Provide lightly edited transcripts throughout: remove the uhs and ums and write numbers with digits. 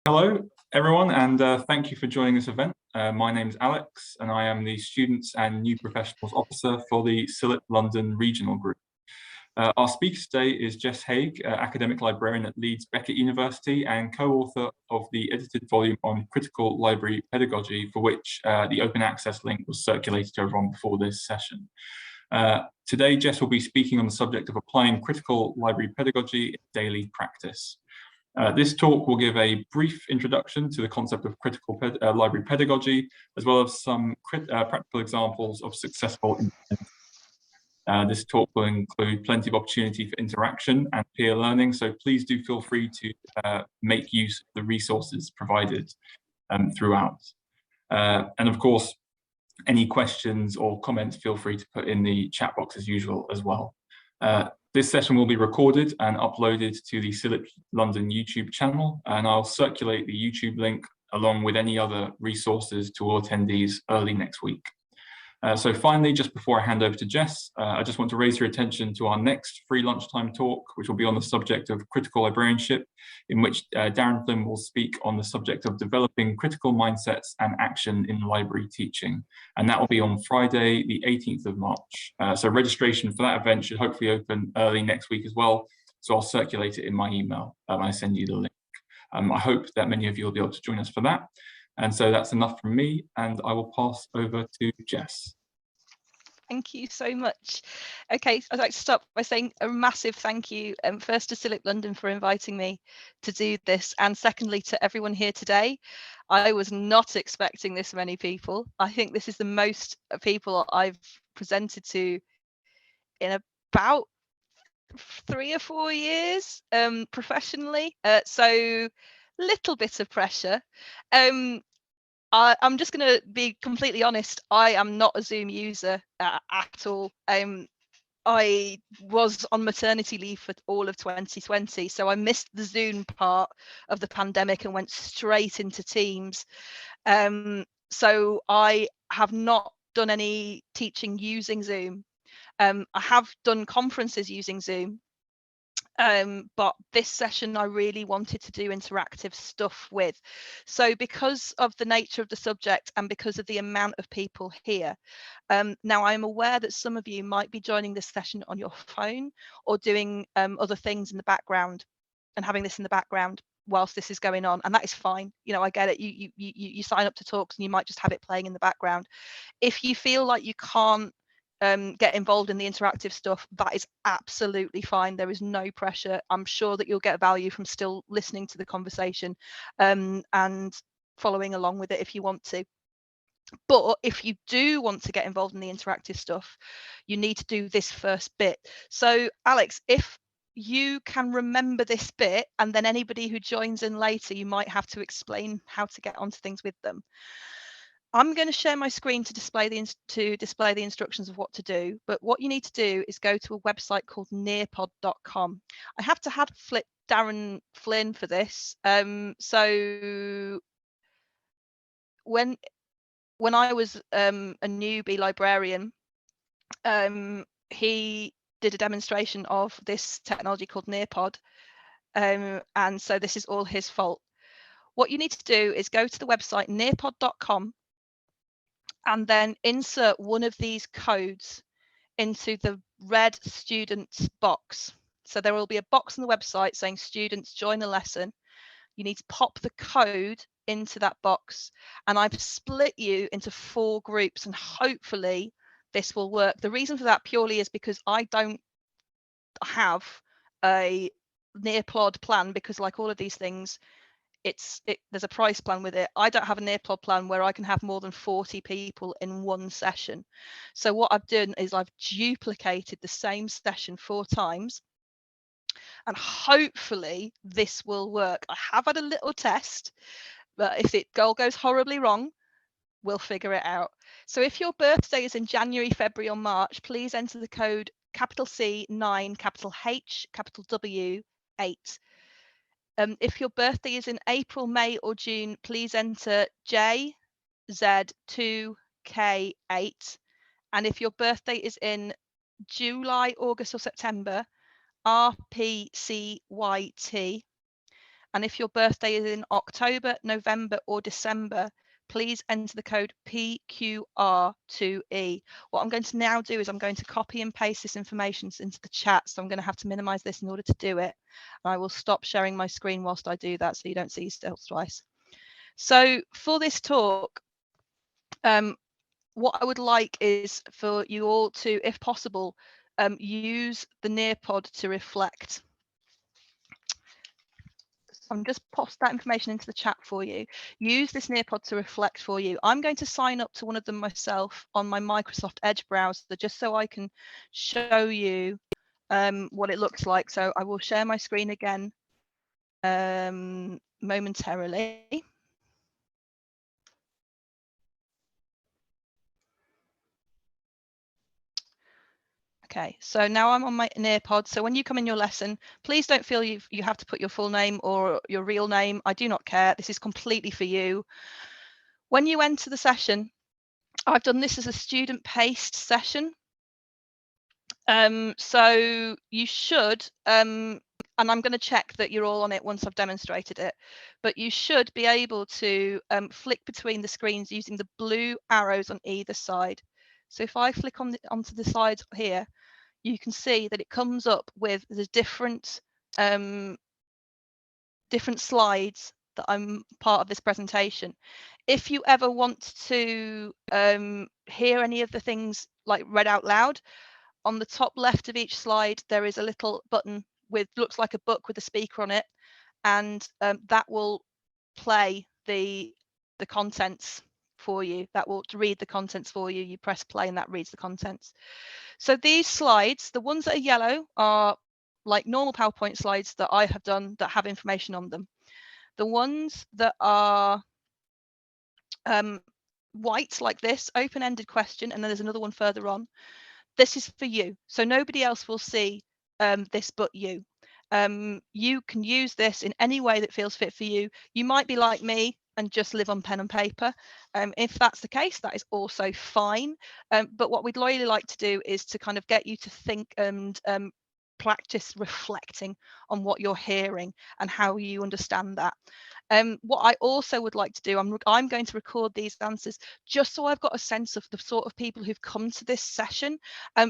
Hello, everyone, and thank you for joining this event. My name is Alex, and I am the Students and New Professionals Officer for the cilip.London Regional Group. Our speaker today is Jess Haigh, Academic Librarian at Leeds Beckett University and co-author of the edited volume on critical library pedagogy, for which the open access link was circulated to everyone before this session. Today, Jess will be speaking on the subject of applying critical library pedagogy in daily practice. This talk will give a brief introduction to the concept of critical library pedagogy, as well as some practical examples of successful implementation. This talk will include plenty of opportunity for interaction and peer learning, so please do feel free to make use of the resources provided throughout. And of course, any questions or comments, feel free to put in the chat box as usual as well. This session will be recorded and uploaded to the cilip.London YouTube channel, and I'll circulate the YouTube link along with any other resources to all attendees early next week. So finally, just before I hand over to Jess, I just want to raise your attention to our next free lunchtime talk, which will be on the subject of critical librarianship, in which Darren Flynn will speak on the subject of developing critical mindsets and action in library teaching. And that will be on Friday, the 18th of March. So registration for that event should hopefully open early next week as well. So I'll circulate it in my email when I send you the link. I hope that many of you will be able to join us for that. And so that's enough from me, and I will pass over to Jess. Thank you so much. Okay, I'd like to start by saying a massive thank you, first to cilip.London for inviting me to do this, and secondly to everyone here today. I was not expecting this many people. I think this is the most people I've presented to in about 3 or 4 years professionally, so little bit of pressure. I'm just going to be completely honest. I am not a Zoom user at all. I was on maternity leave for all of 2020, so I missed the Zoom part of the pandemic and went straight into Teams. So I have not done any teaching using Zoom. I have done conferences using Zoom. But this session I really wanted to do interactive stuff with. So because of the nature of the subject and because of the amount of people here, now I'm aware that some of you might be joining this session on your phone or doing other things in the background and having this in the background whilst this is going on, and that is fine. You know, I get it. You sign up to talks and you might just have it playing in the background. If you feel like you can't get involved in the interactive stuff, that is absolutely fine. There is no pressure. I'm sure that you'll get value from still listening to the conversation and following along with it if you want to. But if you do want to get involved in the interactive stuff, you need to do this first bit. So Alex, if you can remember this bit, and then anybody who joins in later, you might have to explain how to get onto things with them. I'm going to share my screen to display the instructions of what to do, but what you need to do is go to a website called Nearpod.com. I have to have Darren Flynn for this. So when I was a newbie librarian, he did a demonstration of this technology called Nearpod, and so this is all his fault. What you need to do is go to the website Nearpod.com and then insert one of these codes into the red students box. So there will be a box on the website saying students join a lesson. You need to pop the code into that box, and I've split you into 4 groups, and hopefully this will work. The reason for that purely is because I don't have a Nearpod plan, because like all of these things, there's a price plan with it. I don't have a Nearpod plan where I can have more than 40 people in one session. So what I've done is I've duplicated the same session 4 times, and hopefully this will work. I have had a little test, but if it goes horribly wrong, we'll figure it out. So if your birthday is in January, February or March, please enter the code capital C 9, capital H, capital W 8. If your birthday is in April, May or June, please enter JZ2K8. And if your birthday is in July, August or September, RPCYT. And if your birthday is in October, November or December, please enter the code PQR2E. What I'm going to now do is I'm going to copy and paste this information into the chat. So I'm going to have to minimize this in order to do it. And I will stop sharing my screen whilst I do that so you don't see yourself twice. So for this talk, what I would like is for you all to, if possible, use the Nearpod to reflect. I'm just post that information into the chat for you. Use this Nearpod to reflect for you. I'm going to sign up to one of them myself on my Microsoft Edge browser just so I can show you what it looks like. So I will share my screen again momentarily. Okay, so now I'm on my Nearpod. So when you come in your lesson, please don't feel you have to put your full name or your real name. I do not care. This is completely for you. When you enter the session, I've done this as a student paced session. So you should, and I'm going to check that you're all on it once I've demonstrated it, but you should be able to flick between the screens using the blue arrows on either side. So if I flick onto the sides here, you can see that it comes up with the different slides that I'm part of this presentation. If you ever want to hear any of the things like read out loud, on the top left of each slide there is a little button with looks like a book with a speaker on it, and that will play the contents for you. That will read the contents for you. You press play and that reads the contents. So these slides, the ones that are yellow, are like normal PowerPoint slides that I have done that have information on them. The ones that are white, like this, open-ended question, and then there's another one further on. This is for you. So nobody else will see this but you. You can use this in any way that feels fit for you. You might be like me and just live on pen and paper. If that's the case, that is also fine. But what we'd really like to do is to kind of get you to think and practice reflecting on what you're hearing and how you understand that. What I also would like to do, I'm going to record these answers just so I've got a sense of the sort of people who've come to this session,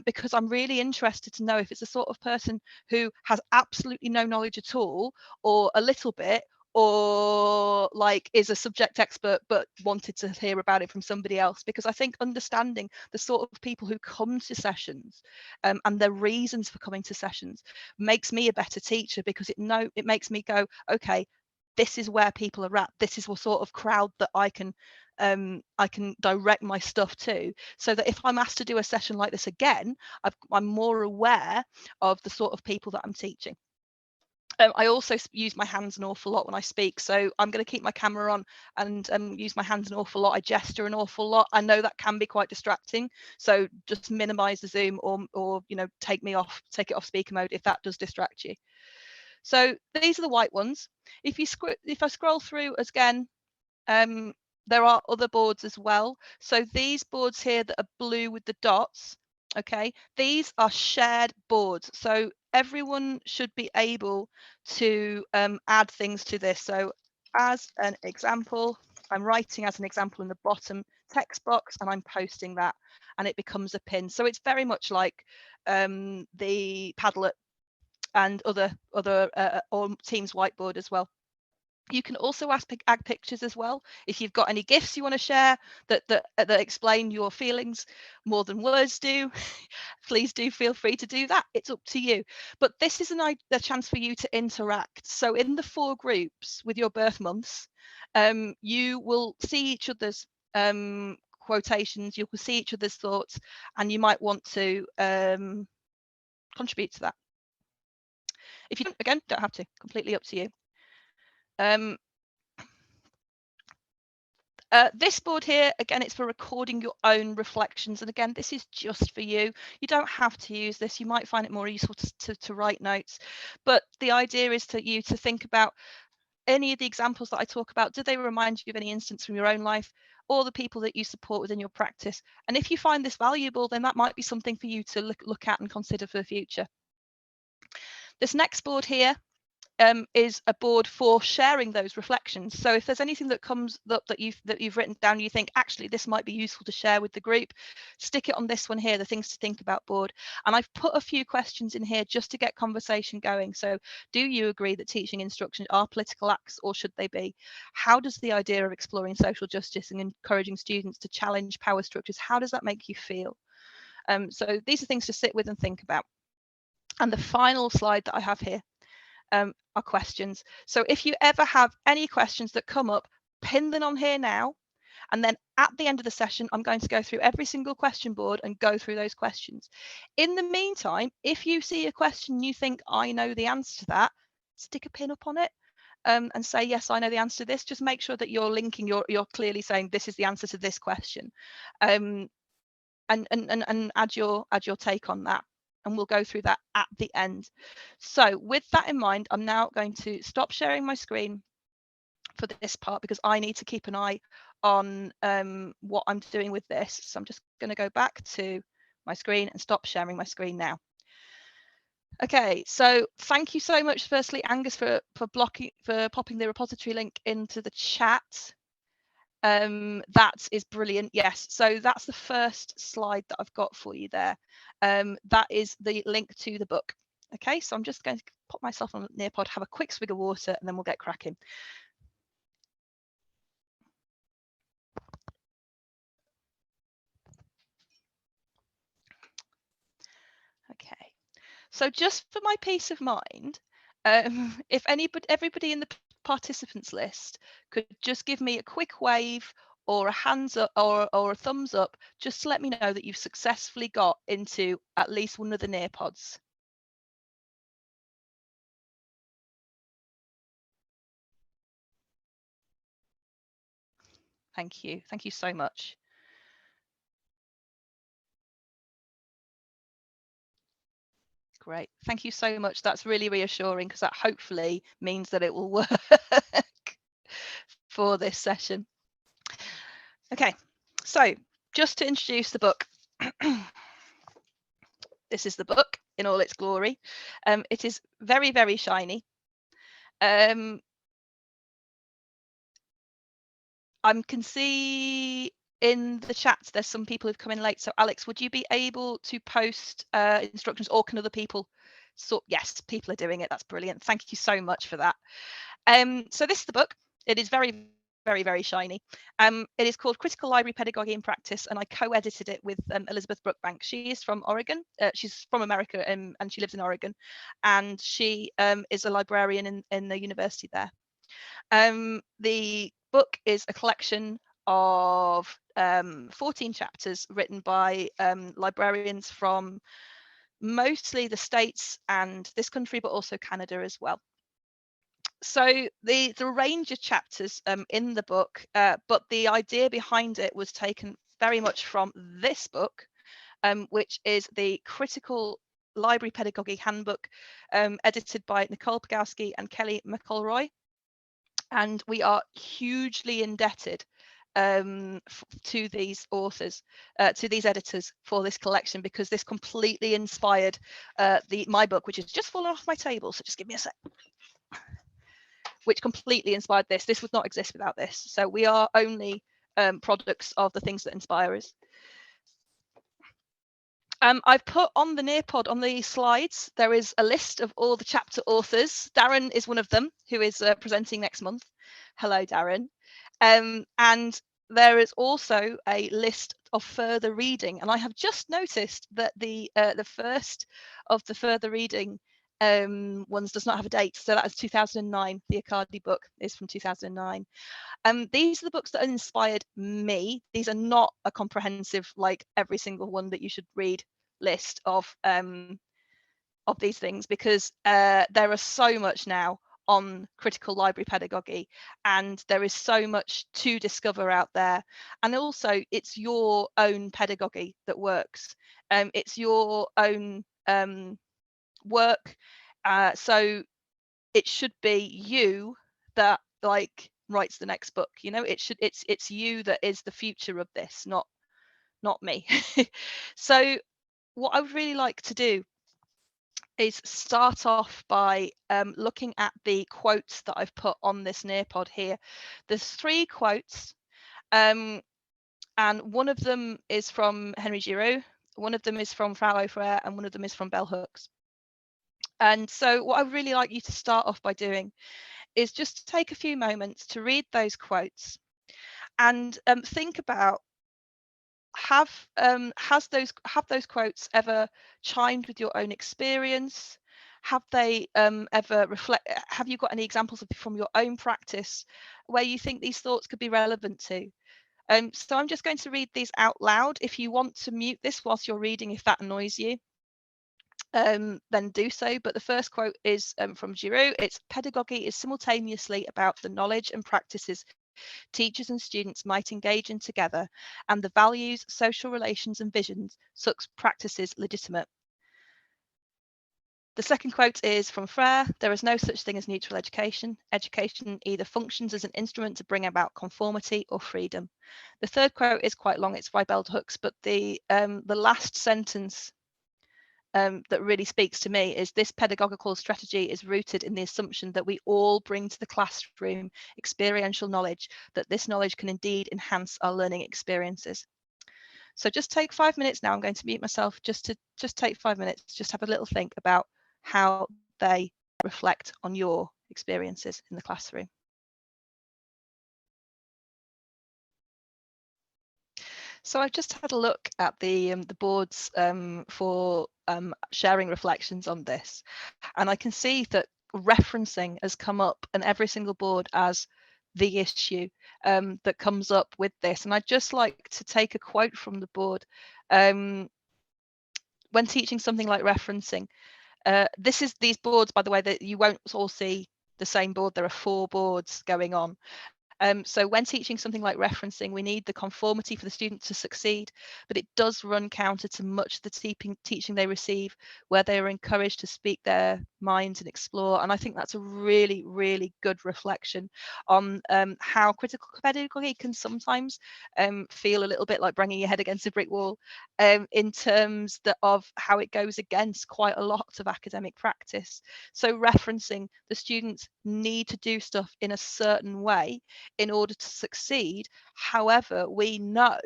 because I'm really interested to know if it's the sort of person who has absolutely no knowledge at all, or a little bit, or like is a subject expert but wanted to hear about it from somebody else. Because I think understanding the sort of people who come to sessions and their reasons for coming to sessions makes me a better teacher, because it makes me go, okay, this is where people are at. This is what sort of crowd that I can direct my stuff to, so that if I'm asked to do a session like this again, I'm more aware of the sort of people that I'm teaching. I also use my hands an awful lot when I speak, so I'm going to keep my camera on and use my hands an awful lot. I gesture an awful lot. I know that can be quite distracting, so just minimize the zoom, or take it off speaker mode if that does distract you. So these are the white ones. If I scroll through again, there are other boards as well. So these boards here that are blue with the dots, okay, these are shared boards. So everyone should be able to add things to this. So as an example, I'm writing as an example in the bottom text box and I'm posting that, and it becomes a pin. So it's very much like the Padlet and other or Teams whiteboard as well. You can also add pictures as well. If you've got any GIFs you want to share that explain your feelings more than words do, please do feel free to do that. It's up to you. But this is a chance for you to interact. So in the 4 groups with your birth months, you will see each other's quotations, you will see each other's thoughts, and you might want to contribute to that. If you don't, again, don't have to, completely up to you. This board here, again, it's for recording your own reflections. And again, this is just for you. You don't have to use this. You might find it more useful to write notes. But the idea is to think about any of the examples that I talk about. Do they remind you of any instance from your own life or the people that you support within your practice? And if you find this valuable, then that might be something for you to look at and consider for the future. This next board here is a board for sharing those reflections. So if there's anything that comes up that you've written down, you think actually this might be useful to share with the group, stick it on this one here, the things to think about board. And I've put a few questions in here just to get conversation going. So do you agree that teaching instruction are political acts, or should they be? How does the idea of exploring social justice and encouraging students to challenge power structures, how does that make you feel? So these are things to sit with and think about. And the final slide that I have here are questions. So if you ever have any questions that come up, pin them on here now. And then at the end of the session, I'm going to go through every single question board and go through those questions. In the meantime, if you see a question you think I know the answer to that, stick a pin up on it and say, yes, I know the answer to this. Just make sure that you're linking, you're clearly saying this is the answer to this question. And add your take on that, and we'll go through that at the end. So with that in mind, I'm now going to stop sharing my screen for this part because I need to keep an eye on what I'm doing with this. So I'm just going to go back to my screen and stop sharing my screen now. Okay, so thank you so much, firstly, Angus, for popping the repository link into the chat. That is brilliant. Yes, so that's the first slide that I've got for you there. That is the link to the book. Okay, so I'm just going to pop myself on Nearpod, have a quick swig of water, and then we'll get cracking. Okay, so just for my peace of mind, if everybody in the participants list could just give me a quick wave or a hands up or a thumbs up, just to let me know that you've successfully got into at least one of the Nearpods. Thank you. Thank you so much. Great. Thank you so much. That's really reassuring because that hopefully means that it will work for this session. Okay, so just to introduce the book. This is the book in all its glory. It is very, very shiny. I can see in the chat there's some people who've come in late. So Alex, would you be able to post instructions, or can other people? So yes, people are doing it. That's brilliant. Thank you so much for that. So this is the book. It is very, very, very shiny. It is called Critical Library Pedagogy in Practice, and I co-edited it with Elizabeth Brookbank. She is from Oregon. She's from America, and she lives in Oregon, and she is a librarian in the university there. The book is a collection of 14 chapters written by librarians from mostly the States and this country, but also Canada as well. So the range of chapters in the book, but the idea behind it was taken very much from this book, which is the Critical Library Pedagogy Handbook, edited by Nicole Pogowski and Kelly McElroy. And we are hugely indebted to these authors, to these editors for this collection, because this completely inspired my book, which has just fallen off my table. So just give me a sec. Which completely inspired this. This would not exist without this. So we are only products of the things that inspire us. I've put on the Nearpod, on the slides, there is a list of all the chapter authors. Darren is one of them, who is presenting next month. Hello, Darren. And there is also a list of further reading. And I have just noticed that the first of the further reading ones does not have a date. So that is 2009. The Accardi book is from 2009. These are the books that inspired me. These are not a comprehensive, like every single one that you should read list of these things, because there are so much now on critical library pedagogy, and there is so much to discover out there. And also it's your own pedagogy that works. It's your own work. So it should be you that like writes the next book. You know, it's you that is the future of this, not me. So what I would really like to do is start off by looking at the quotes that I've put on this Nearpod here. There's 3 quotes, and one of them is from Henry Giroux, one of them is from Frau Aufreher, and one of them is from Bell Hooks. And so what I would really like you to start off by doing is just take a few moments to read those quotes and think about, have those quotes ever chimed with your own experience? Have they ever reflect? Have you got any examples from your own practice where you think these thoughts could be relevant to? So I'm just going to read these out loud. If you want to mute this whilst you're reading, if that annoys you, then do so. But the first quote is from Giroux. It's pedagogy is simultaneously about the knowledge and practices teachers and students might engage in together, and the values, social relations and visions such practices legitimate. The second quote is from Frere. There is no such thing as neutral education. Education either functions as an instrument to bring about conformity or freedom. The third quote is quite long. It's by Bell Hooks, but the last sentence that really speaks to me is this pedagogical strategy is rooted in the assumption that we all bring to the classroom experiential knowledge, that this knowledge can indeed enhance our learning experiences. So just take 5 minutes now. I'm going to mute myself just take 5 minutes, just have a little think about how they reflect on your experiences in the classroom. So I've just had a look at the boards for sharing reflections on this, and I can see that referencing has come up in every single board as the issue that comes up with this. And I'd just like to take a quote from the board. When teaching something like referencing, these boards, by the way, that you won't all see the same board. There are 4 boards going on. So when teaching something like referencing, we need the conformity for the student to succeed, but it does run counter to much of the teaching they receive, where they are encouraged to speak their minds and explore. And I think that's a really, really good reflection on how critical pedagogy can sometimes feel a little bit like banging your head against a brick wall, in terms of how it goes against quite a lot of academic practice. So referencing, the students need to do stuff in a certain way in order to succeed. However, we know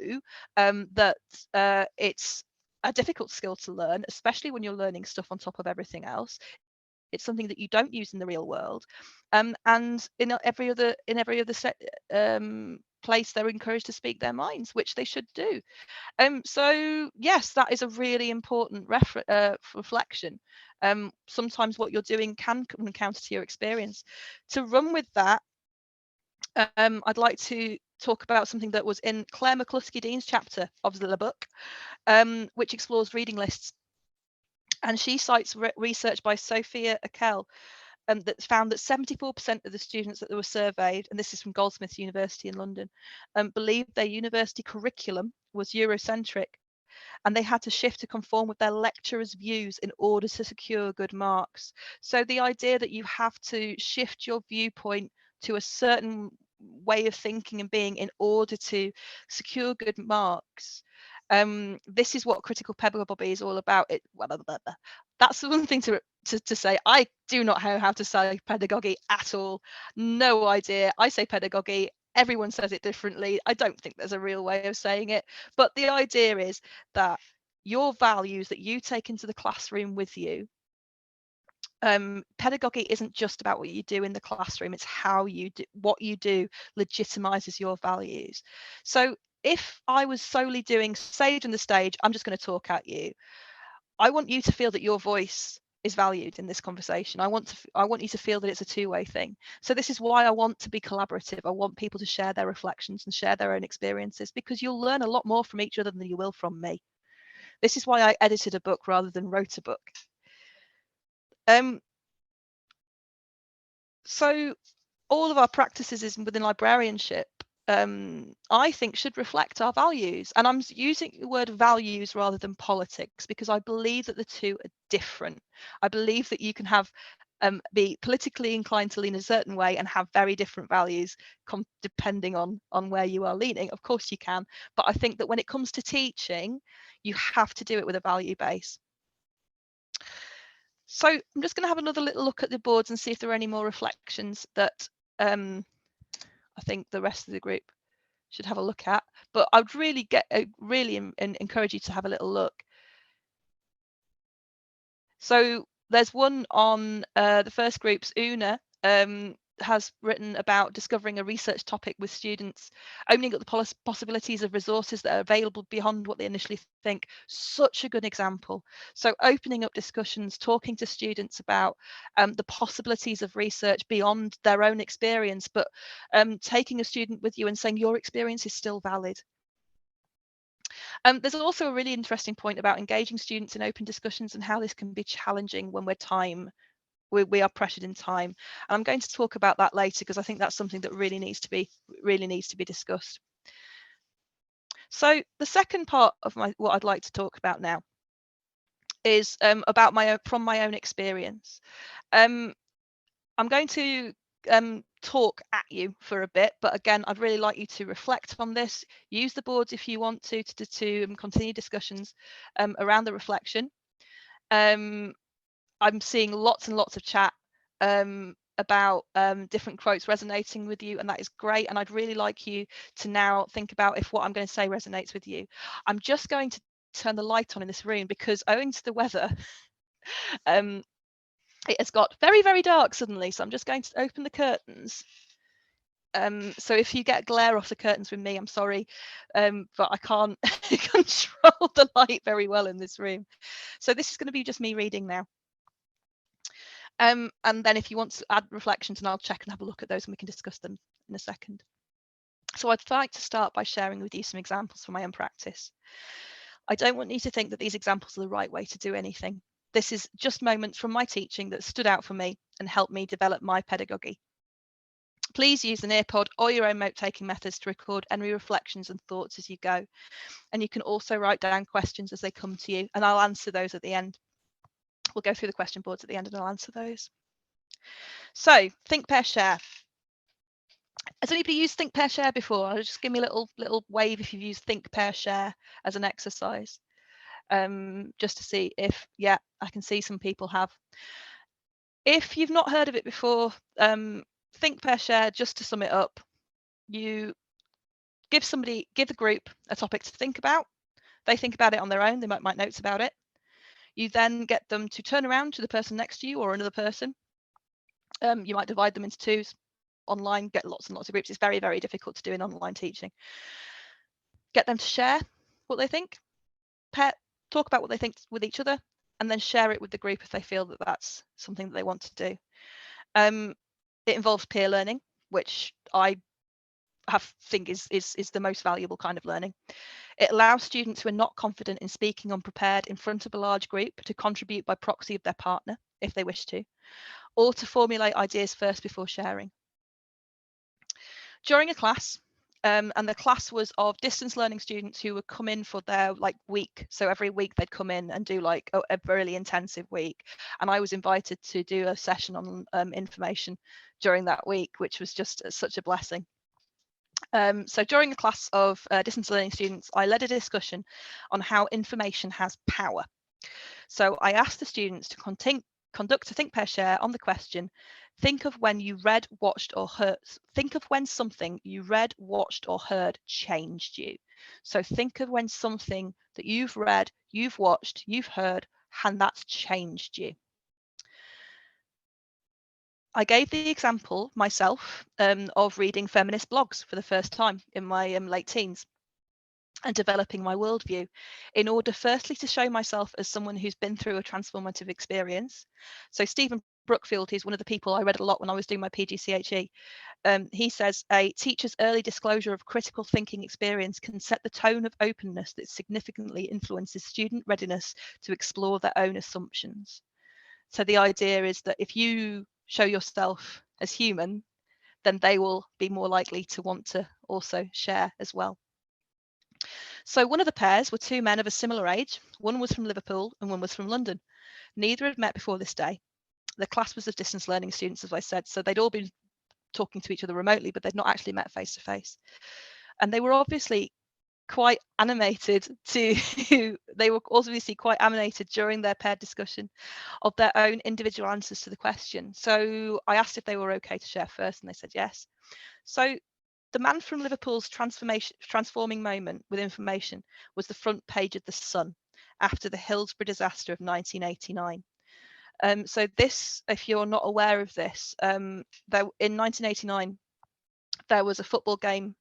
that it's a difficult skill to learn, especially when you're learning stuff on top of everything else. It's something that you don't use in the real world, and in every other place they're encouraged to speak their minds, which they should do. So yes, that is a really important reflection. Sometimes what you're doing can come counter to your experience. To run with that, I'd like to talk about something that was in Claire McCluskey-Dean's chapter of the book, which explores reading lists. And she cites research by Sophia Akel that found that 74% of the students that were surveyed, and this is from Goldsmiths University in London, believed their university curriculum was Eurocentric, and they had to shift to conform with their lecturers' views in order to secure good marks. So the idea that you have to shift your viewpoint to a certain way of thinking and being in order to secure good marks. This is what critical pedagogy is all about. That's one thing to say. I do not know how to say pedagogy at all. No idea. I say pedagogy. Everyone says it differently. I don't think there's a real way of saying it. But the idea is that your values that you take into the classroom with you, pedagogy isn't just about what you do in the classroom, it's how you do what you do legitimizes your values. So if I was solely doing sage on the stage, I'm just going to talk at you. I want you to feel that your voice is valued in this conversation. I want you to feel that it's a two-way thing. So this is why I want to be collaborative. I want people to share their reflections and share their own experiences, because you'll learn a lot more from each other than you will from me. This is why I edited a book rather than wrote a book. So all of our practices within librarianship, I think, should reflect our values. And I'm using the word values rather than politics, because I believe that the two are different. I believe that you can have be politically inclined to lean a certain way and have very different values depending on where you are leaning. Of course you can, but I think that when it comes to teaching, you have to do it with a value base. So I'm just going to have another little look at the boards and see if there are any more reflections that I think the rest of the group should have a look at. But I'd really encourage you to have a little look. So there's one on the first group's Una has written about discovering a research topic with students, opening up the possibilities of resources that are available beyond what they initially think. Such a good example. So opening up discussions, talking to students about the possibilities of research beyond their own experience, but taking a student with you and saying your experience is still valid. There's also a really interesting point about engaging students in open discussions and how this can be challenging when we are pressured in time. And I'm going to talk about that later because I think that's something that really needs to be discussed. So the second part of what I'd like to talk about now is about from my own experience. I'm going to talk at you for a bit, but again, I'd really like you to reflect on this. Use the boards if you want to continue discussions around the reflection. I'm seeing lots and lots of chat about different quotes resonating with you, and that is great. And I'd really like you to now think about if what I'm going to say resonates with you. I'm just going to turn the light on in this room because owing to the weather, it has got very, very dark suddenly. So I'm just going to open the curtains. So if you get glare off the curtains with me, I'm sorry, but I can't control the light very well in this room. So this is going to be just me reading now. And then if you want to add reflections, and I'll check and have a look at those and we can discuss them in a second. So I'd like to start by sharing with you some examples from my own practice. I don't want you to think that these examples are the right way to do anything. This is just moments from my teaching that stood out for me and helped me develop my pedagogy. Please use an Nearpod or your own note-taking methods to record any reflections and thoughts as you go. And you can also write down questions as they come to you, and I'll answer those at the end. We'll go through the question boards at the end and I'll answer those. So, think, pair, share. Has anybody used think, pair, share before? Just give me a little wave if you've used think, pair, share as an exercise. Just to see if, yeah, I can see some people have. If you've not heard of it before, think, pair, share, just to sum it up, you give the group a topic to think about. They think about it on their own, they might notes about it. You then get them to turn around to the person next to you or another person. You might divide them into twos. Online, get lots and lots of groups. It's very, very difficult to do in online teaching. Get them to share what they think, talk about what they think with each other, and then share it with the group if they feel that that's something that they want to do. It involves peer learning, which I think is the most valuable kind of learning. It allows students who are not confident in speaking unprepared in front of a large group to contribute by proxy of their partner, if they wish to, or to formulate ideas first before sharing. During a class, and the class was of distance learning students who would come in for their week. So every week they'd come in and do a really intensive week. And I was invited to do a session on information during that week, which was just such a blessing. So during a class of distance learning students, I led a discussion on how information has power. So I asked the students to conduct a think, pair, share on the question, think of when you read, watched or heard. Think of when something you read, watched or heard changed you. So think of when something that you've read, you've watched, you've heard, and that's changed you. I gave the example myself of reading feminist blogs for the first time in my late teens and developing my worldview in order firstly to show myself as someone who's been through a transformative experience. So Stephen Brookfield, who's one of the people I read a lot when I was doing my PGCHE, he says a teacher's early disclosure of critical thinking experience can set the tone of openness that significantly influences student readiness to explore their own assumptions. So the idea is that if you show yourself as human, then they will be more likely to want to also share as well. So one of the pairs were two men of a similar age. One was from Liverpool and one was from London. Neither had met before this day. The class was of distance learning students, as I said, so they'd all been talking to each other remotely, but they'd not actually met face to face. And they were obviously quite animated they were obviously quite animated during their paired discussion of their own individual answers to the question. So I asked if they were okay to share first, and they said yes. So the man from Liverpool's transforming moment with information was the front page of The Sun after the Hillsborough disaster of 1989. So this, if you're not aware of this, in 1989, there was a football game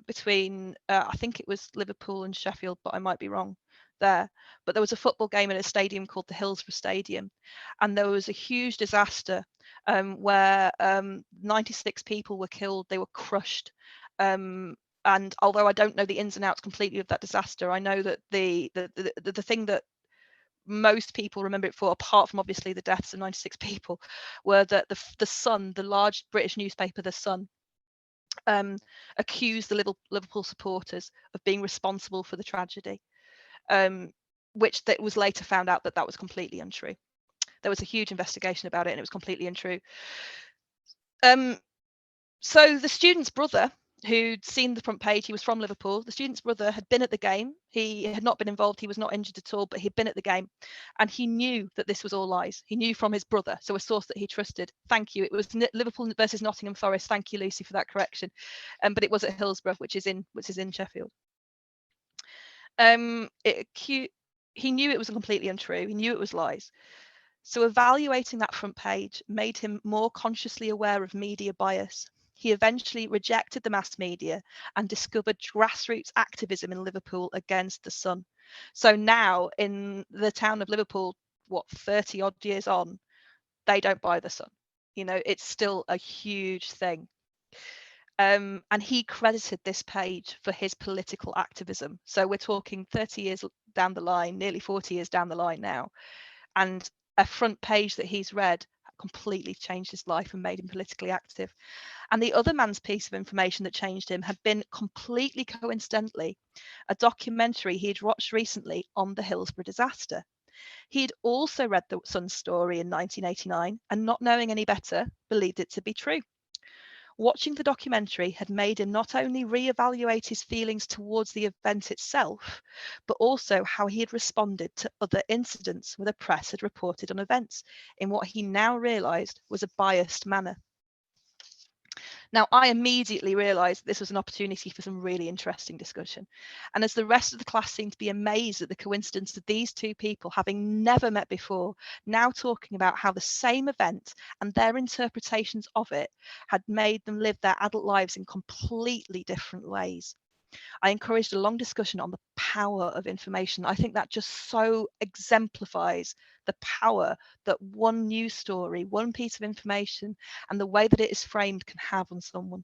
between, I think it was Liverpool and Sheffield, but I might be wrong there. But there was a football game in a stadium called the Hillsborough Stadium, and there was a huge disaster where 96 people were killed. They were crushed. And although I don't know the ins and outs completely of that disaster, I know that the thing that most people remember it for, apart from obviously the deaths of 96 people, were that the Sun, the large British newspaper, The Sun, accused the Liverpool supporters of being responsible for the tragedy, which that was later found out that that was completely untrue. There was a huge investigation about it, and it was completely untrue. So the student's brother, who'd seen the front page, he was from Liverpool. The student's brother had been at the game. He had not been involved. He was not injured at all, but he'd been at the game, and he knew that this was all lies. He knew from his brother, so a source that he trusted. Thank you. It was Liverpool versus Nottingham Forest. Thank you, Lucy, for that correction. But it was at Hillsborough, which is in Sheffield. He knew it was completely untrue. He knew it was lies. So evaluating that front page made him more consciously aware of media bias. He eventually rejected the mass media and discovered grassroots activism in Liverpool against the Sun. So now in the town of Liverpool, 30 odd years on, they don't buy the Sun. You know, it's still a huge thing. And he credited this page for his political activism. So we're talking 30 years down the line, nearly 40 years down the line now. And a front page that he's read completely changed his life and made him politically active. And the other man's piece of information that changed him had been completely coincidentally a documentary he'd watched recently on the Hillsborough disaster. He'd also read the Sun's story in 1989 and, not knowing any better, believed it to be true. Watching the documentary had made him not only reevaluate his feelings towards the event itself, but also how he had responded to other incidents where the press had reported on events in what he now realised was a biased manner. Now, I immediately realised this was an opportunity for some really interesting discussion. And as the rest of the class seemed to be amazed at the coincidence of these two people having never met before, now talking about how the same event and their interpretations of it had made them live their adult lives in completely different ways. I encouraged a long discussion on the power of information. I think that just so exemplifies the power that one news story, one piece of information, and the way that it is framed can have on someone.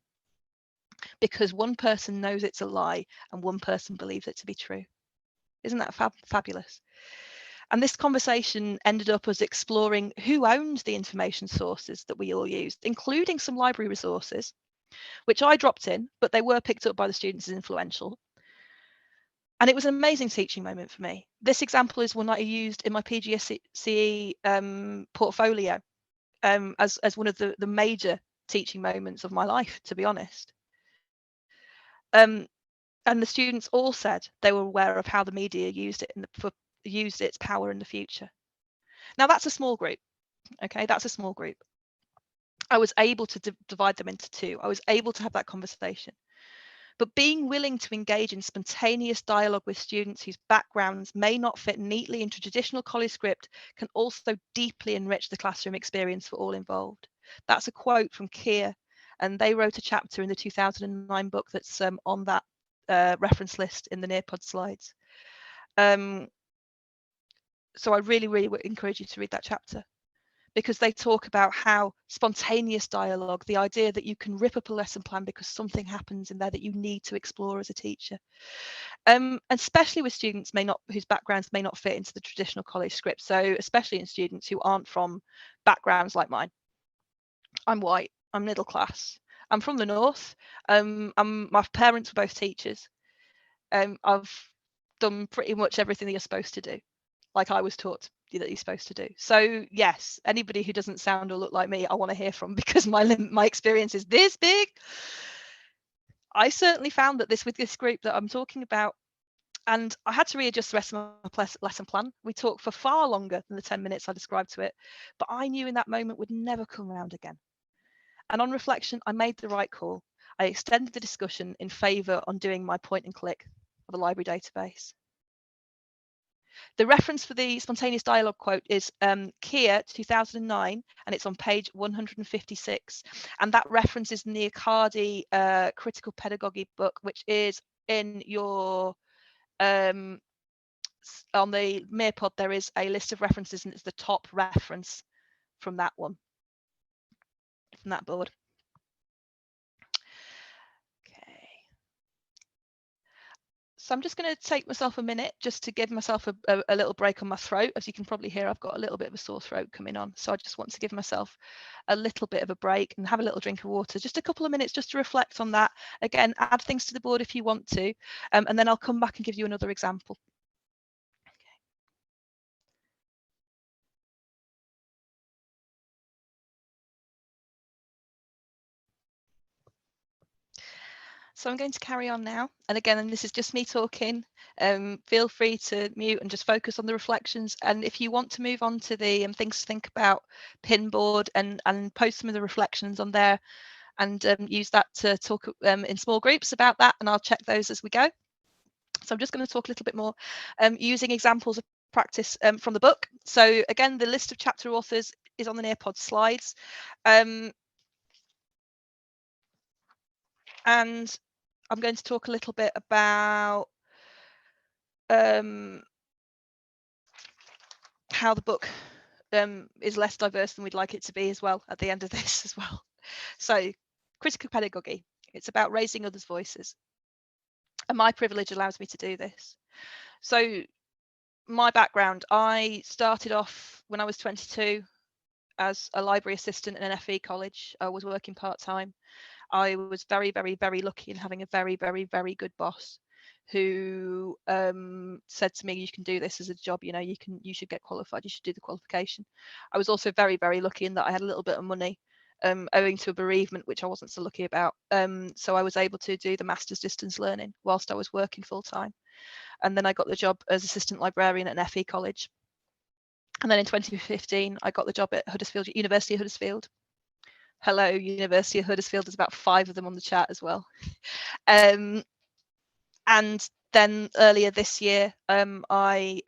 Because one person knows it's a lie and one person believes it to be true. Isn't that fabulous? And this conversation ended up us exploring who owns the information sources that we all used, including some library resources, which I dropped in, but they were picked up by the students as influential. And it was an amazing teaching moment for me. This example is one that I used in my PGCE portfolio as one of the major teaching moments of my life, to be honest. And the students all said they were aware of how the media used it used its power in the future. Now that's a small group, okay? That's a small group. I was able to divide them into two. I was able to have that conversation. But being willing to engage in spontaneous dialogue with students whose backgrounds may not fit neatly into traditional college script can also deeply enrich the classroom experience for all involved. That's a quote from Keir, and they wrote a chapter in the 2009 book that's on that reference list in the Nearpod slides. So I really, really would encourage you to read that chapter, because they talk about how spontaneous dialogue, the idea that you can rip up a lesson plan because something happens in there that you need to explore as a teacher, and especially with students whose backgrounds may not fit into the traditional college script. So especially in students who aren't from backgrounds like mine. I'm white, I'm middle class, I'm from the north, my parents were both teachers. I've done pretty much everything that you're supposed to do, like I was taught that you're supposed to do. So yes, anybody who doesn't sound or look like me, I want to hear from, because my experience is this big. I certainly found that with this group that I'm talking about, and I had to readjust the rest of my lesson plan. We talked for far longer than the 10 minutes I described to it, but I knew in that moment would never come around again. And on reflection, I made the right call. I extended the discussion in favour on doing my point and click of a library database. The reference for the spontaneous dialogue quote is Kia 2009, and it's on page 156. And that reference is the Nearpod critical pedagogy book, which is in your on the Nearpod. There is a list of references, and it's the top reference from that one, from that board. So I'm just going to take myself a minute just to give myself a little break on my throat. As you can probably hear, I've got a little bit of a sore throat coming on. So I just want to give myself a little bit of a break and have a little drink of water, just a couple of minutes just to reflect on that. Again, add things to the board if you want to, and then I'll come back and give you another example. So I'm going to carry on now. And again, this is just me talking. Feel free to mute and just focus on the reflections. And if you want to move on to the things to think about pin board and post some of the reflections on there and use that to talk in small groups about that. And I'll check those as we go. So I'm just going to talk a little bit more using examples of practice from the book. So again, the list of chapter authors is on the Nearpod slides. And I'm going to talk a little bit about how the book is less diverse than we'd like it to be as well at the end of this as well. So critical pedagogy, it's about raising others' voices. And my privilege allows me to do this. So my background, I started off when I was 22 as a library assistant in an FE college. I was working part-time. I was very, very, very lucky in having a very, very, very good boss who said to me, you can do this as a job, you know, you should get qualified, you should do the qualification. I was also very, very lucky in that I had a little bit of money owing to a bereavement, which I wasn't so lucky about. So I was able to do the master's distance learning whilst I was working full time. And then I got the job as assistant librarian at an FE college. And then in 2015, I got the job at Huddersfield, University of Huddersfield. Hello, University of Huddersfield. There's about 5 of them on the chat as well. And then earlier this year, I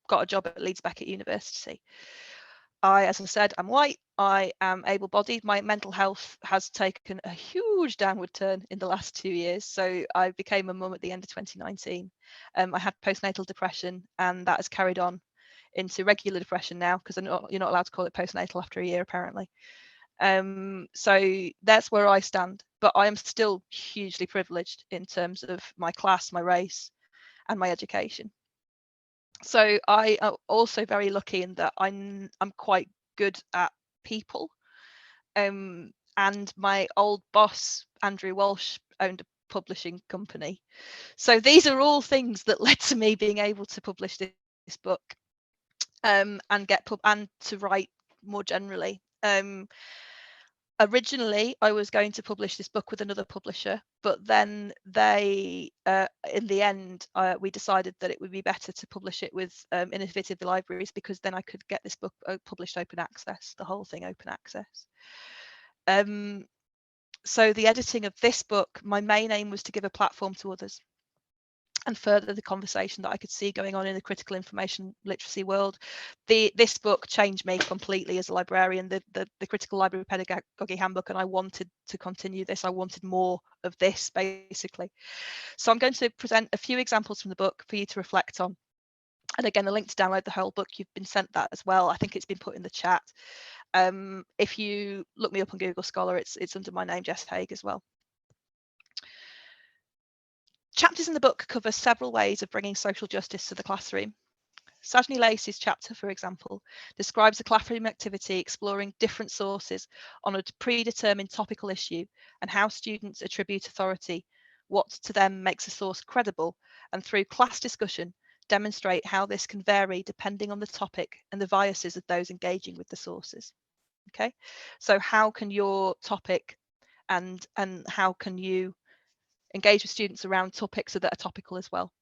got a job at Leeds Beckett University. As I said, I'm white, I am able-bodied. My mental health has taken a huge downward turn in the last 2 years. So I became a mum at the end of 2019. I had postnatal depression, and that has carried on into regular depression now, because you're not allowed to call it postnatal after a year, apparently. So that's where I stand, but I am still hugely privileged in terms of my class, my race, and my education. So I am also very lucky in that I'm quite good at people. And my old boss, Andrew Walsh, owned a publishing company. So these are all things that led to me being able to publish this book and to write more generally. Originally, I was going to publish this book with another publisher, but then in the end, we decided that it would be better to publish it with Innovative Libraries, because then I could get this book published open access, the whole thing open access. So the editing of this book, my main aim was to give a platform to others and further the conversation that I could see going on in the critical information literacy world. This book changed me completely as a librarian, the Critical Library Pedagogy Handbook, and I wanted to continue this. I wanted more of this, basically. So I'm going to present a few examples from the book for you to reflect on. And again, the link to download the whole book, you've been sent that as well. I think it's been put in the chat. If you look me up on Google Scholar, it's under my name, Jess Haigh, as well. Chapters in the book cover several ways of bringing social justice to the classroom. Sajni Lacey's chapter, for example, describes a classroom activity exploring different sources on a predetermined topical issue and how students attribute authority, what to them makes a source credible, and through class discussion, demonstrate how this can vary depending on the topic and the biases of those engaging with the sources. Okay, so how can your topic and how can you engage with students around topics that are topical as well.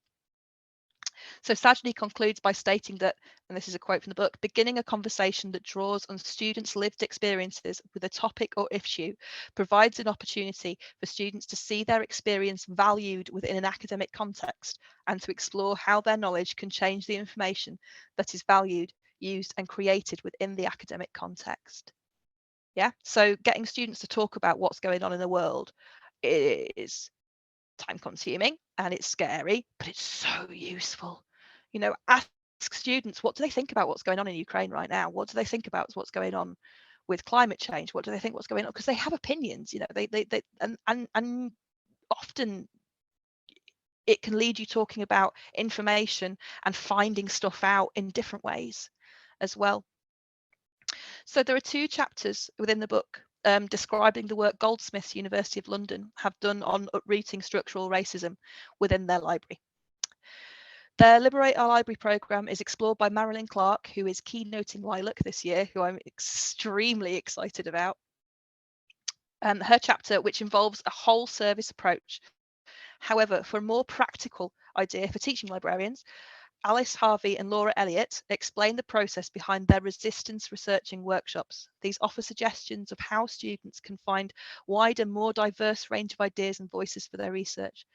So Sajni concludes by stating that, and this is a quote from the book, beginning a conversation that draws on students' lived experiences with a topic or issue provides an opportunity for students to see their experience valued within an academic context and to explore how their knowledge can change the information that is valued, used and created within the academic context. Yeah, so getting students to talk about what's going on in the world is time consuming and it's scary, but it's so useful. You know, ask students, what do they think about what's going on in Ukraine right now? What do they think about what's going on with climate change? What do they think what's going on? Because they have opinions, you know, they and often it can lead you talking about information and finding stuff out in different ways as well. So there are 2 chapters within the book describing the work Goldsmiths, University of London, have done on uprooting structural racism within their library. Their Liberate Our Library programme is explored by Marilyn Clark, who is keynoting Lilac this year, who I'm extremely excited about. Her chapter, which involves a whole service approach. However, for a more practical idea for teaching librarians, Alice Harvey and Laura Elliott explain the process behind their resistance researching workshops. These offer suggestions of how students can find wider, more diverse range of ideas and voices for their research.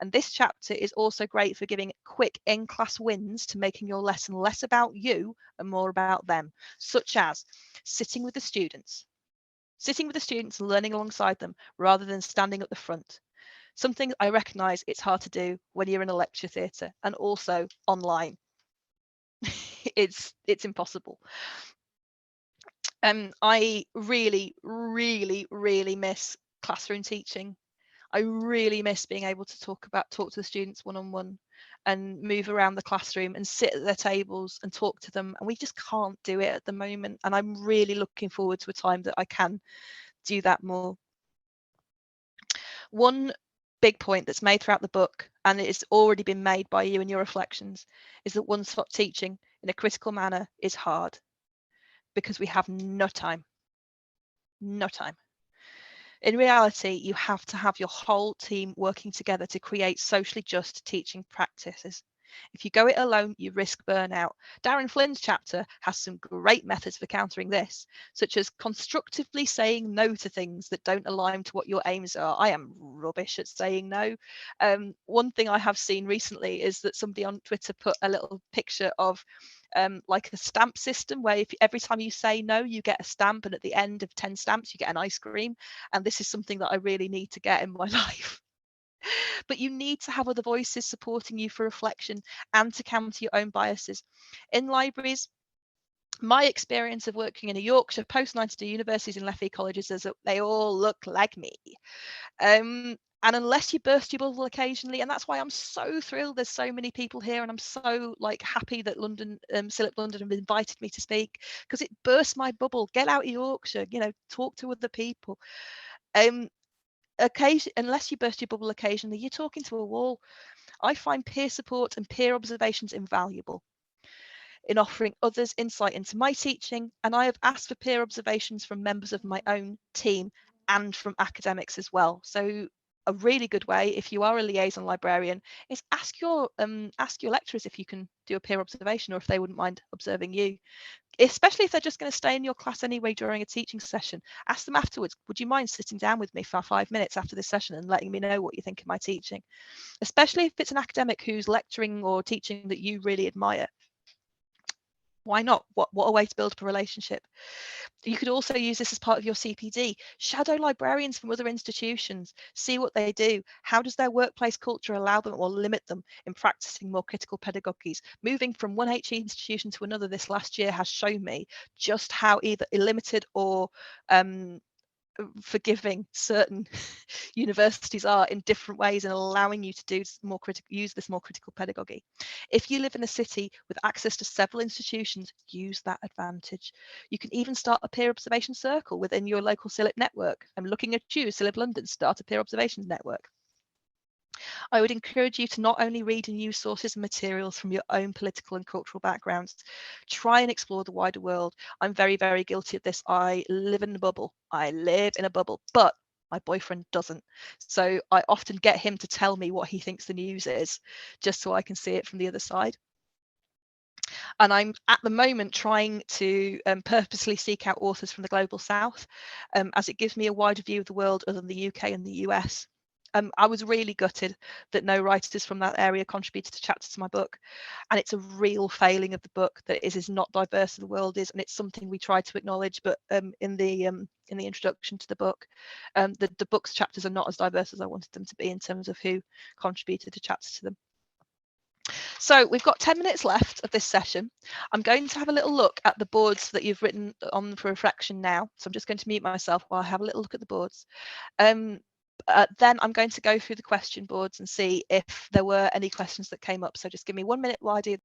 And this chapter is also great for giving quick in-class wins to making your lesson less about you and more about them, such as sitting with the students and learning alongside them rather than standing at the front. Something I recognise it's hard to do when you're in a lecture theatre and also online. it's impossible. I really miss classroom teaching. I really miss being able to talk to the students one-on-one and move around the classroom and sit at their tables and talk to them, and we just can't do it at the moment, and I'm really looking forward to a time that I can do that more. One big point that's made throughout the book, and it's already been made by you in your reflections, is that one-stop teaching in a critical manner is hard because we have no time. In reality, you have to have your whole team working together to create socially just teaching practices. If you go it alone, you risk burnout. Darren Flynn's chapter has some great methods for countering this, such as constructively saying no to things that don't align to what your aims are. I am rubbish at saying no. One thing I have seen recently is that somebody on Twitter put a little picture of like a stamp system where every time you say no, you get a stamp, and at the end of 10 stamps, you get an ice cream. And this is something that I really need to get in my life. But you need to have other voices supporting you for reflection and to counter your own biases. In libraries, my experience of working in a Yorkshire post-92 universities and Leffey colleges is that they all look like me. And unless you burst your bubble occasionally, and that's why I'm so thrilled there's so many people here, and I'm so happy that London, cilip.london have invited me to speak, because it burst my bubble. Get out of Yorkshire, you know, talk to other people. Unless you burst your bubble occasionally, you're talking to a wall. I find peer support and peer observations invaluable in offering others insight into my teaching, and I have asked for peer observations from members of my own team and from academics as well. So a really good way, if you are a liaison librarian, is ask your lecturers if you can do a peer observation, or if they wouldn't mind observing you. Especially if they're just going to stay in your class anyway during a teaching session. Ask them afterwards, would you mind sitting down with me for 5 minutes after this session and letting me know what you think of my teaching? Especially if it's an academic who's lecturing or teaching that you really admire. Why not? What a way to build up a relationship. You could also use this as part of your CPD. Shadow librarians from other institutions. See what they do. How does their workplace culture allow them or limit them in practicing more critical pedagogies? Moving from one HE institution to another this last year has shown me just how either illimited or forgiving certain universities are in different ways, and allowing you to do use this more critical pedagogy. If you live in a city with access to several institutions, use that advantage. You can even start a peer observation circle within your local cilip network. I'm looking at you, Cilip London, start a peer observations network. I would encourage you to not only read and use sources and materials from your own political and cultural backgrounds, try and explore the wider world. I'm very, very guilty of this. I live in a bubble. But My boyfriend doesn't. So I often get him to tell me what he thinks the news is, just so I can see it from the other side. And I'm at the moment trying to purposely seek out authors from the global south, as it gives me a wider view of the world other than the UK and the US. I was really gutted that no writers from that area contributed to chapters to my book, and it's a real failing of the book that it is not diverse as the world is, and it's something we try to acknowledge. But in the introduction to the book, the book's chapters are not as diverse as I wanted them to be in terms of who contributed to chapters to them. So we've got 10 minutes left of this session. I'm going to have a little look at the boards that you've written on for reflection now. So I'm just going to mute myself while I have a little look at the boards. Then I'm going to go through the question boards and see if there were any questions that came up. So just give me 1 minute while I do.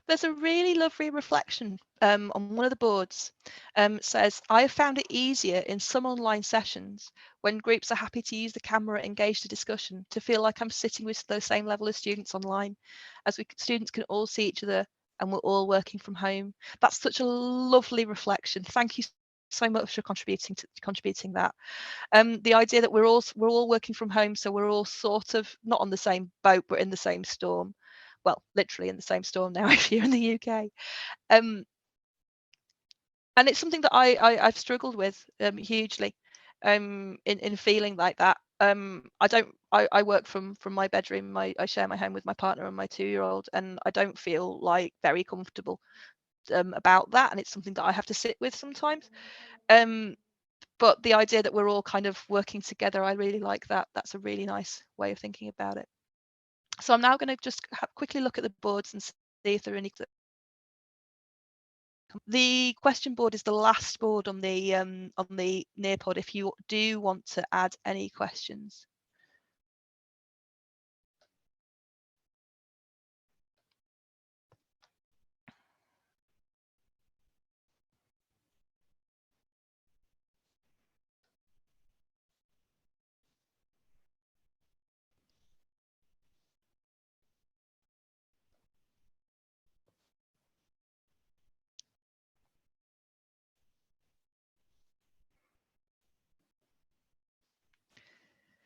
There's a really lovely reflection on one of the boards. Says, I have found it easier in some online sessions when groups are happy to use the camera, engage the discussion, to feel like I'm sitting with the same level of students online, as students can all see each other and we're all working from home. That's such a lovely reflection. Thank you so much for contributing that. The idea that we're all working from home, so we're all sort of not on the same boat, but in the same storm. Well, literally in the same storm now if you're in the UK. And it's something that I've struggled with hugely in feeling like that. I work from my bedroom. I share my home with my partner and my 2-year-old, and I don't feel like very comfortable about that, and it's something that I have to sit with sometimes. But the idea that we're all kind of working together, I really like that. That's a really nice way of thinking about it. So I'm now going to just quickly look at the boards and see if there are any. The question board is the last board on the Nearpod if you do want to add any questions.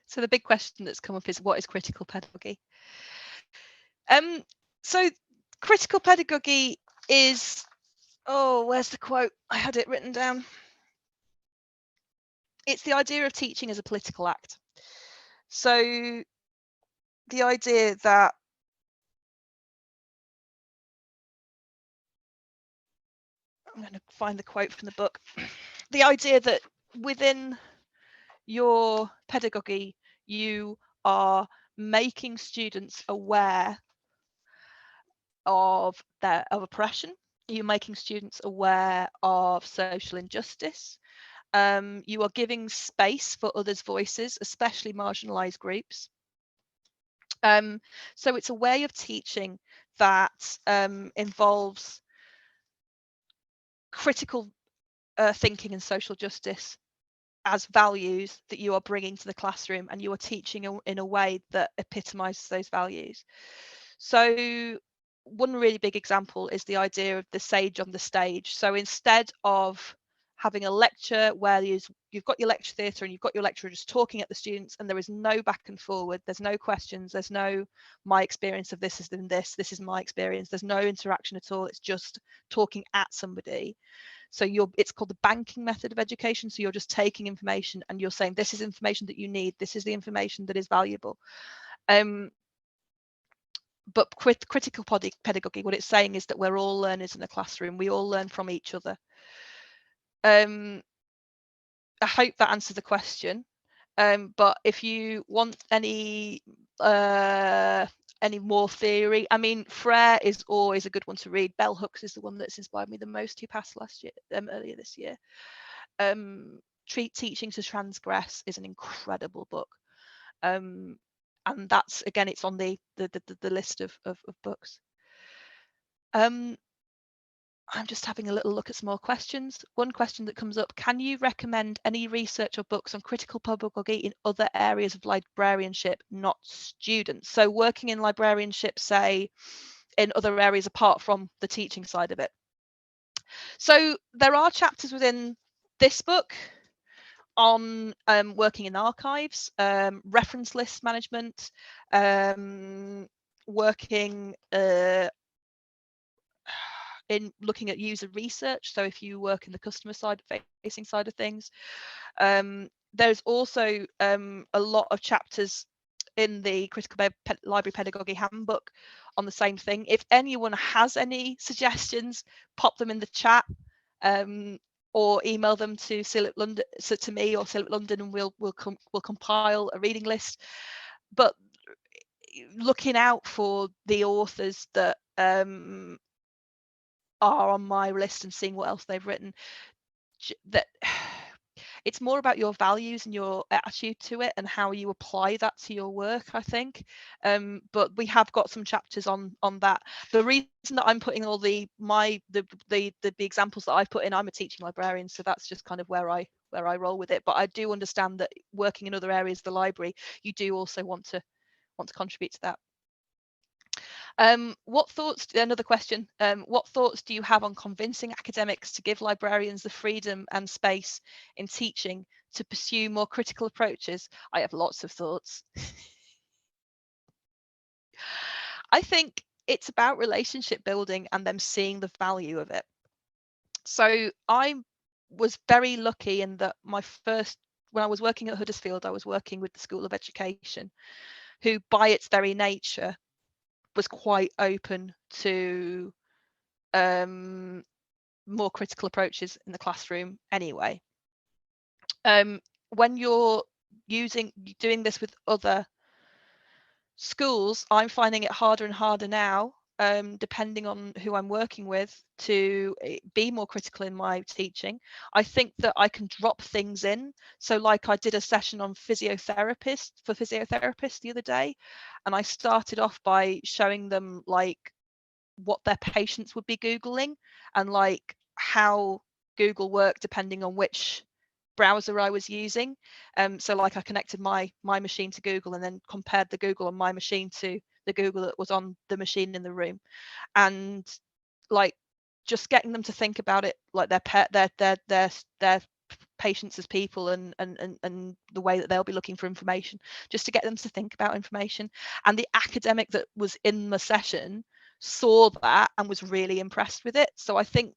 So the big question that's come up is, what is critical pedagogy? So critical pedagogy is, oh, where's the quote? I had it written down. It's the idea of teaching as a political act. So the idea that I'm going to find the quote from the book. The idea that within your pedagogy, you are making students aware of oppression. You're making students aware of social injustice. You are giving space for others' voices, especially marginalized groups. So it's a way of teaching that involves critical thinking and social justice as values that you are bringing to the classroom, and you are teaching in a way that epitomizes those values. So one really big example is the idea of the sage on the stage. So instead of having a lecture where you've got your lecture theatre and you've got your lecturer just talking at the students, and there is no back and forward, there's no questions, there's no my experience of this is this is my experience, there's no interaction at all, it's just talking at somebody. So it's called the banking method of education. So you're just taking information and you're saying, this is information that you need, this is the information that is valuable. But critical pedagogy, what it's saying is that we're all learners in the classroom. We all learn from each other. I hope that answers the question. But if you want any more theory, I mean, Frere is always a good one to read. Bell Hooks is the one that's inspired me the most, who passed last year, earlier this year. Teaching to Transgress is an incredible book. And and that's, again, it's on the list of books. I'm just having a little look at some more questions. One question that comes up: can you recommend any research or books on critical pedagogy in other areas of librarianship, not students? So working in librarianship, say, in other areas apart from the teaching side of it. So there are chapters within this book on working in archives, reference list management, working in looking at user research. So if you work in the customer side, facing side of things, there's also a lot of chapters in the Critical Library Pedagogy Handbook on the same thing. If anyone has any suggestions, pop them in the chat, or email them to cilip.london, so to me or cilip.london, and we'll compile a reading list. But looking out for the authors that are on my list and seeing what else they've written, that it's more about your values and your attitude to it and how you apply that to your work, I think. But we have got some chapters on that. The reason that I'm putting all the examples that I've put in, I'm a teaching librarian, so that's just kind of where I roll with it. But I do understand that working in other areas of the library, you do also want to contribute to that. Another question, what thoughts do you have on convincing academics to give librarians the freedom and space in teaching to pursue more critical approaches? I have lots of thoughts. I think it's about relationship building and them seeing the value of it. So I was very lucky in that when I was working at Huddersfield, I was working with the School of Education, who by its very nature was quite open to more critical approaches in the classroom anyway. When you're doing this with other schools, I'm finding it harder and harder now, depending on who I'm working with, to be more critical in my teaching. I think that I can drop things in. So like I did a session on physiotherapists the other day, and I started off by showing them like what their patients would be Googling and like how Google worked depending on which browser I was using. So like I connected my machine to Google and then compared the Google on my machine to the Google that was on the machine in the room, and like just getting them to think about it like their patients as people and the way that they'll be looking for information, just to get them to think about information. And the academic that was in the session saw that and was really impressed with it. So I think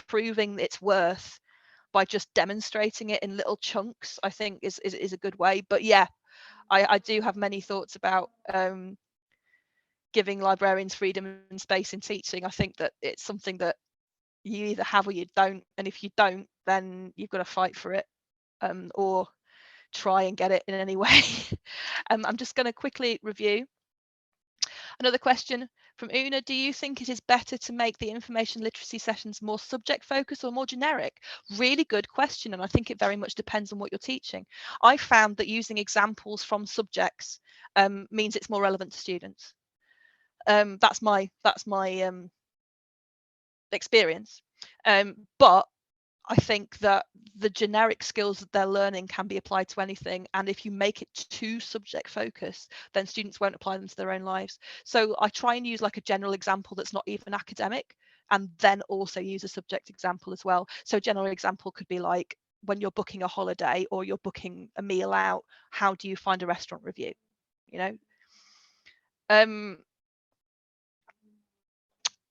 proving its worth by just demonstrating it in little chunks, I think is a good way. But yeah, I do have many thoughts about giving librarians freedom and space in teaching. I think that it's something that you either have or you don't, and if you don't, then you've got to fight for it, or try and get it in any way. I'm just going to quickly review another question from Una. Do you think it is better to make the information literacy sessions more subject focused or more generic? Really good question, and I think it very much depends on what you're teaching. I found that using examples from subjects means it's more relevant to students. That's my experience, but I think that the generic skills that they're learning can be applied to anything, and if you make it too subject focused, then students won't apply them to their own lives. So I try and use like a general example that's not even academic, and then also use a subject example as well. So a general example could be like, when you're booking a holiday or you're booking a meal out, how do you find a restaurant review,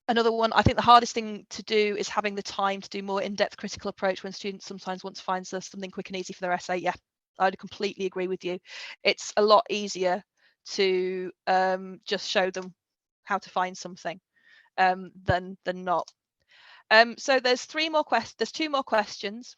Another one, I think the hardest thing to do is having the time to do more in-depth critical approach when students sometimes want to find something quick and easy for their essay. Yeah, I'd completely agree with you. It's a lot easier to just show them how to find something than not. So there's two more questions.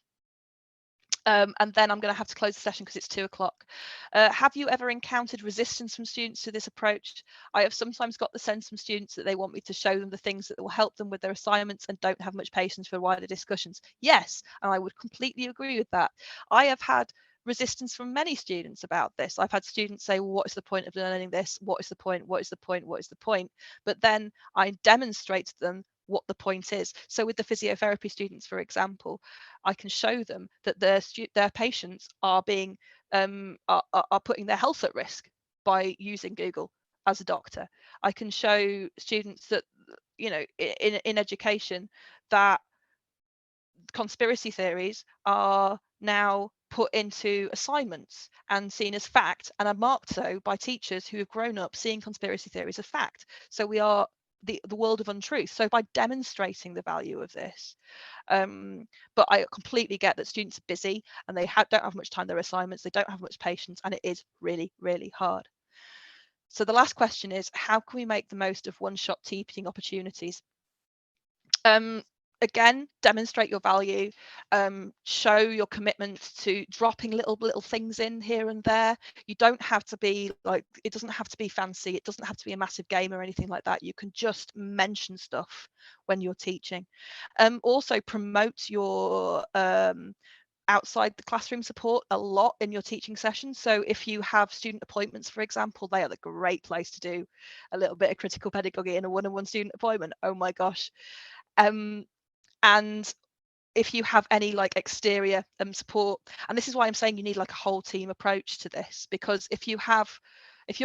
And then I'm going to have to close the session because it's 2 o'clock. Have you ever encountered resistance from students to this approach? I have sometimes got the sense from students that they want me to show them the things that will help them with their assignments and don't have much patience for wider discussions. Yes, and I would completely agree with that. I have had resistance from many students about this. I've had students say, well, what is the point of learning this? What is the point? What is the point? What is the point? But then I demonstrate to them what the point is. So with the physiotherapy students, for example, I can show them that their patients are being are putting their health at risk by using Google as a doctor. I can show students that, you know, in education, that conspiracy theories are now put into assignments and seen as fact, and are marked so by teachers who have grown up seeing conspiracy theories as fact. So we are the world of untruth. So by demonstrating the value of this, but I completely get that students are busy and they don't have much time, their assignments, they don't have much patience, and it is really, really hard. So the last question is, how can we make the most of one-shot teaching opportunities? Again, demonstrate your value, show your commitment to dropping little things in here and there. You don't have to be like, it doesn't have to be fancy, it doesn't have to be a massive game or anything like that. You can just mention stuff when you're teaching. Also promote your outside the classroom support a lot in your teaching sessions. So if you have student appointments, for example, they are the great place to do a little bit of critical pedagogy in a one-on-one student appointment. Oh my gosh. And if you have any like exterior support, and this is why I'm saying you need like a whole team approach to this, because if you're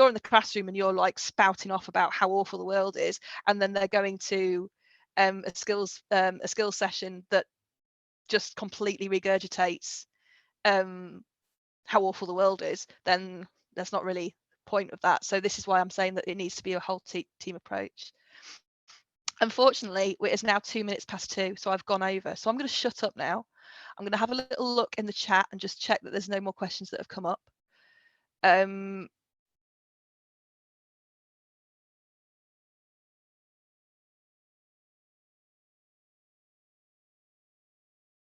in the classroom and you're like spouting off about how awful the world is, and then they're going to a skills session that just completely regurgitates how awful the world is, then there's not really the point of that. So this is why I'm saying that it needs to be a whole team approach. Unfortunately, it is now 2 minutes past 2, so I've gone over. So I'm going to shut up now. I'm going to have a little look in the chat and just check that there's no more questions that have come up.